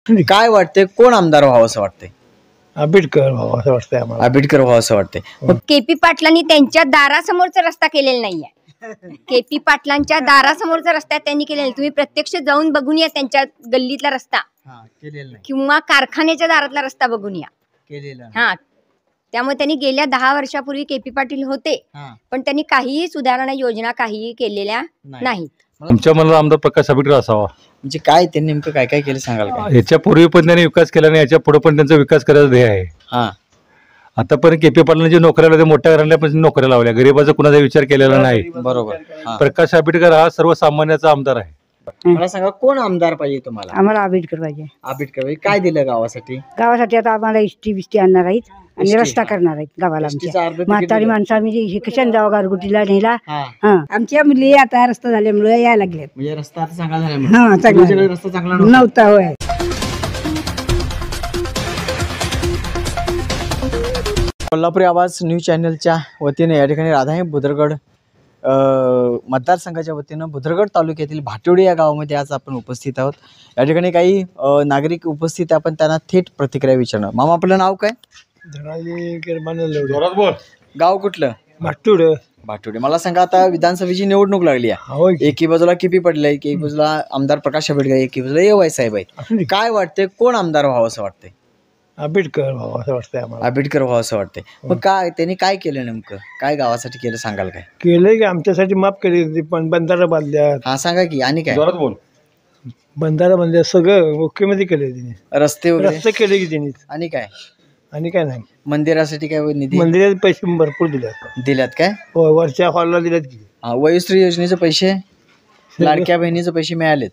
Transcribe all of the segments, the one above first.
काय वाटतंय, कोण आमदार व्हावं असं वाटतंय? आंबेडकर व्हावं असं वाटतंय आम्हाला. आंबेडकर व्हावं असं वाटतंय. मग केपी पाटलांनी त्यांच्या दारासमोरचा रस्ता केलेला नाहीये. केपी पाटलांच्या दारासमोरचा रस्ता त्यांनी केलेला नाही. तुम्ही प्रत्यक्ष जाऊन बघून या त्यांच्या गल्लीतला रस्ता केलेलं नाही, किंवा कारखान्याच्या दारातला रस्ता बघून या. केलेलं हा, त्यामुळे त्यांनी गेल्या 10 वर्षापूर्वी केपी पाटील होते, पण त्यांनी काहीही सुधारणा योजना काहीही केलेल्या नाहीत. आमच्या मनाला आमदार प्रकाश आंबेडकर असावा. म्हणजे काय त्यांनी नेमकं काय काय केलं सांगाल का? याच्या पूर्वी पण त्यांनी विकास केला नाही, याच्या पुढे पण त्यांचा विकास करायचा ध्येय आहे. हा, आतापर्यंत केपी पाटलांनी जे नोकऱ्या लावल्या, मोठ्या घराण्यापासून नोकऱ्या लावल्या, गरीबाचा कुणाचा विचार केलेला नाही. बरोबर. प्रकाश आंबेडकर हा सर्वसामान्याचा आमदार आहे. मला सांगा, कोण आमदार पाहिजे तुम्हाला? आम्हाला आंबेडकर पाहिजे. आंबेडकर पाहिजे. काय दिलं गावासाठी? गावासाठी आता आम्हाला इष्टी बिष्टी आणणार आहेत आणि रस्ता करणार आहेत गावाला. एसटीचं अर्ध तिकीट म्हातारी दिलं. माणसं आम्ही कशाने जावं गारगुटीला नेला. हा. आमच्या मुली आता रस्ता झाल्यामुळे यायला लागले. म्हणजे रस्ता आता चांगला झाला. हा, चांगला तुमच्याकडे रस्ता चांगला नव्हता. नव्हता. होय. कोल्हापुरी आवाज न्यूज चॅनलच्या वतीने या ठिकाणी राधाई बुद्रगड मतदारसंघाच्या वतीनं बुद्रगड तालुक्यातील भाटोडी या गावामध्ये आज आपण उपस्थित आहोत. या ठिकाणी काही नागरिक उपस्थित, आपण त्यांना थेट प्रतिक्रिया विचारणार. मामा, आपलं नाव काय? गाव कुठलं? भाटोडी. मला सांगा, आता विधानसभेची निवडणूक लागली आहे. एकी बाजूला केपी पाटील आहे, एकी बाजूला आमदार प्रकाश आंबेडकर, एकी बाजूला ए.वाय. साहेब आहे. काय वाटतंय, कोण आमदार व्हावं असं वाटतंय? आंबेडकर व्हावं असं वाटतंय आम्हाला. आंबेडकर व्हावं असं वाटतंय. मग काय त्यांनी काय केलं, नेमकं काय गावासाठी केलं सांगाल काय? केलंय की आमच्यासाठी माफ केली होती, पण बंधारा बांधल्या. हा, सांगा की. आणि काय? बंधारा बांधल्या, सगळं मुख्यमंत्री केले तिने. रस्ते वगैरे केले की त्यांनी. आणि काय? आणि काय नाही. मंदिरासाठी काय निधी मंदिरात पैसे भरपूर दिल्यात काय? वरच्या हॉलला दिल्यात की. वयोश्री योजनेचे पैसे, लाडक्या बहिणीचे पैसे मिळाले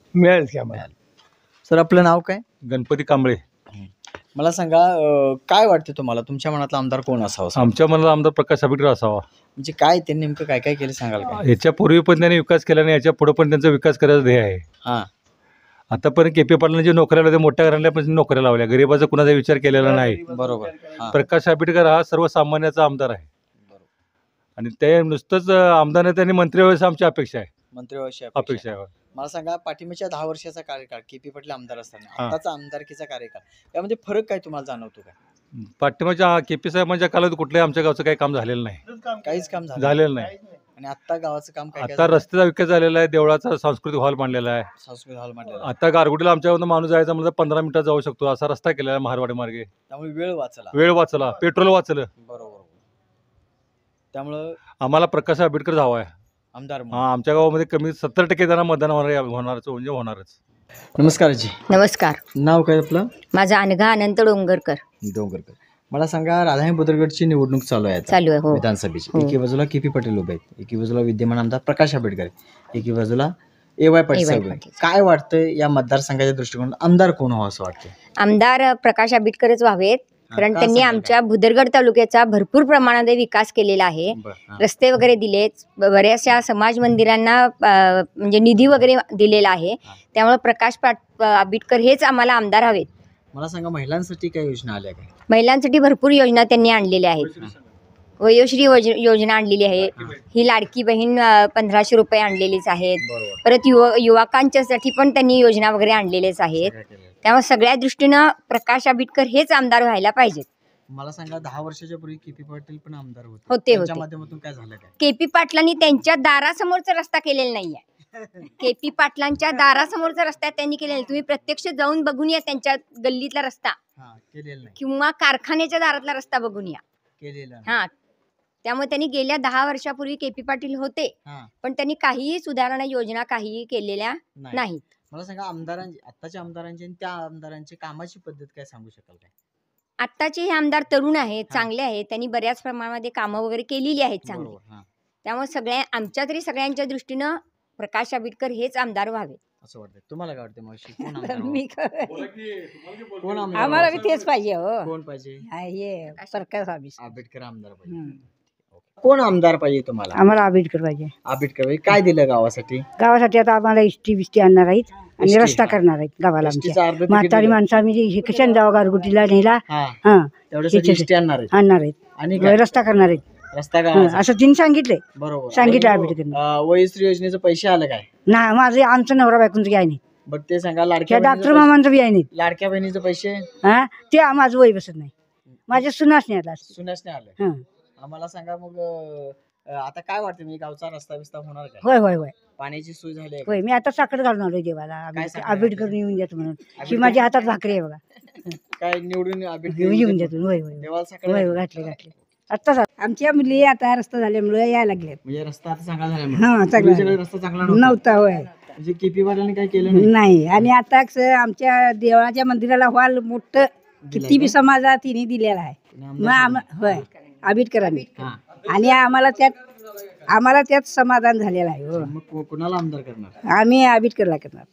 की आम्हाला. सर, आपलं नाव काय? गणपती कांबळे. मला सांगा, काय वाटतं तुम्हाला, तुमच्या मनातला आमदार कोण असावा? आमच्या मनाला आमदार प्रकाश आंबेडकर असावा. म्हणजे काय त्यांनी नेमकं काय काय केलं सांगाल का? याच्या पूर्वी पण त्यांनी विकास केला नाही, याच्या पुढे पण त्यांचा विकास करायचा ध्येय आहे. हा, आतापर्यंत केपी पाटलांनी जे नोकऱ्या लावल्या, मोठ्या घराण्यापासून नोकऱ्या लावल्या, गरीबाचा कुणाचा विचार केलेला नाही. बरोबर. प्रकाश आंबेडकर हा सर्वसामान्याचा आमदार आहे. आणि ते नुसतंच आमदार नाही, त्यांनी मंत्री व्हायची आमची अपेक्षा आहे. मंत्री व्हायची अपेक्षा आहे. मला सांगा, पाठीमागच्या 10 वर्षाचा कार्यकाळ, केपी पाटील आमदार असताना आताचा आमदारकीचा कार्यकाळ, यामध्ये फरक काय तुम्हाला जाणवतो का? पाठीमागच्या केपी साहेबांच्या काळात कुठल्याही आमच्या गावचं काही काम झालेलं नाही. काहीच काम झालेलं नाही. आणि आता गावाचं काम काय? आता रस्त्याचा विकास झालेला आहे, देवळाचा सांस्कृतिक हॉल बांधलेला आहे. सांस्कृतिक हॉल बांधलेला. आता गारगुटीला आमच्याकडून माणूस जायचा म्हणजे 15 मिनिटात जाऊ शकतो, असा रस्ता केलेला आहे महारवाडी मार्गे. त्यामुळे वेळ वाचला, पेट्रोल वाचलं. बरोबर. त्यामुळं आम्हाला प्रकाश आंबेडकर हवा आहे आमदार. आमच्या गावामध्ये कमी 70% जण मतदान होणारच. नमस्कार जी. नमस्कार. नाव काय आपलं? माझा अनघा अनंत डोंगरकर. मला सांगा, राधाई बुद्रगडची निवडणूक चालू आहे हो. विधानसभेची. एकी बाजूला केपी पाटील उभे आहेत, एकी बाजूला विद्यमान आमदार प्रकाश आंबेडकर, एकी बाजूला ए.वाय. पाटील साहेब. काय वाटतं, या मतदारसंघाच्या दृष्टिकोनातून आमदार कोण व्हावं असं वाटतं? आमदार प्रकाश आंबेडकरच व्हावेत, कारण त्यांनी आमच्या भुदरगड तालुक्याचा भरपूर प्रमाणात विकास केलेला आहे. रस्ते वगैरे दिलेत, बऱ्याचशा समाज मंदिरांना म्हणजे निधी वगैरे दिलेला आहे. त्यामुळे प्रकाश आंबेडकर हेच आम्हाला आमदार हवेत. मला सांगा, महिलांसाठी काय योजना आल्या काय? महिलांसाठी भरपूर योजना त्यांनी आणलेल्या आहेत. वयोश्री योजना आणलेली आहे. ही लाडकी बहीण 1500 रुपये आणलेलीच आहेत. परत युवकांच्यासाठी पण त्यांनी योजना वगैरे आणलेलेच आहेत. त्यामुळे सगळ्या दृष्टीनं प्रकाश आंबेडकर हेच आमदार व्हायला पाहिजेत. मला सांगा, 10 वर्षाच्या पूर्वी केपी पाटील पण आमदार होते. त्यांच्या माध्यमातून काय झालं काय? केपी पाटलांनी त्यांच्या दारासमोरचा रस्ता केलेला नाहीये. केपी पाटलांच्या दारासमोरचा रस्ता त्यांनी केलेला नाही. तुम्ही प्रत्यक्ष जाऊन बघून या त्यांच्या गल्लीतला रस्ता किंवा कारखान्याच्या दारातला रस्ता बघून या. हा, त्यामुळे त्यांनी गेल्या 10 वर्षापूर्वी केपी पाटील होते, पण त्यांनी काहीही सुधारणा योजना काहीही केलेल्या नाहीत. मला सांगा, आताच्या आमदारांची आणि त्या आमदारांची कामाची पद्धत काय सांगू शकाल काय? आत्ताचे हे आमदार तरुण आहेत, चांगले आहेत. त्यांनी बऱ्याच प्रमाणामध्ये कामं वगैरे केलेली आहेत चांगली. त्यामुळे आमच्या तरी सगळ्यांच्या दृष्टीनं प्रकाश आंबेडकर हेच आमदार व्हावे असं वाटतं. तुम्हाला काय वाटतं मावशी, कोण आम्हाला बी तेच पाहिजे. कोण पाहिजे? प्रकाश आंबेडकर आमदार पाहिजे. कोण आमदार पाहिजे तुम्हाला? आम्हाला आंबेडकर पाहिजे. आंबेडकर पाहिजे. काय दिलं गावासाठी? गावासाठी आता आम्हाला इष्टी बिष्टी आणणार आहेत आणि रस्ता करणार आहेत गावाला. म्हातारी माणसं आम्ही कशाने जावं गारगुटीला नेला. आणणार आहेत आणि रस्ता करणार आहेत. रस्ता असं तिने सांगितलंय. बरोबर. सांगितलं आंबेडकर. वयोश्री योजनेचे पैसे आले काय? ना, माझं आमचं नवरा बायकोंचं काय नाही. बट ते सांगा त्या डॉक्टर मामांचं बी आहे नाही. लाडक्या बहिणीचे पैसे हा ते माझं वय बसत नाही. माझ्या सुनाच नाही आला. सुनेच नाही आले. हं. आम्हाला सांगा मग आता काय वाटतं मी गावचा रस्ता बिस्ता होणार काय? होय होय होय पाण्याची सोय झाली आहे का? होय. मी आता साखर घालून आलोय देवाला. काय साखर आंबेडकर येऊन देतो म्हणून. ही माझ्या हातात भाकरी आहे बघा. काय निवडून येऊन देतो. होय होय देवाला साखर होय घातली? घातले घातले. आत्ताच आमच्या मुली आता रस्ता झाल्यामुळे यायला लागले. म्हणजे रस्ता आता चांगला झाला हा चांगला पूर्वीच्या रस्ता चांगला नव्हता. नव्हता. होय म्हणजे केपी पाटलांनी काय केलं नाही. नाही. आणि आता आमच्या देवाच्या मंदिराला हॉल मोठं किती बी समाजात तिने दिलेला आहे. मग होय आंबेडकरांनी. आणि आम्हाला त्यात समाधान झालेलं आहे. हो. मग कोणाला आमदार करणार? आम्ही आंबेडकरला करणार.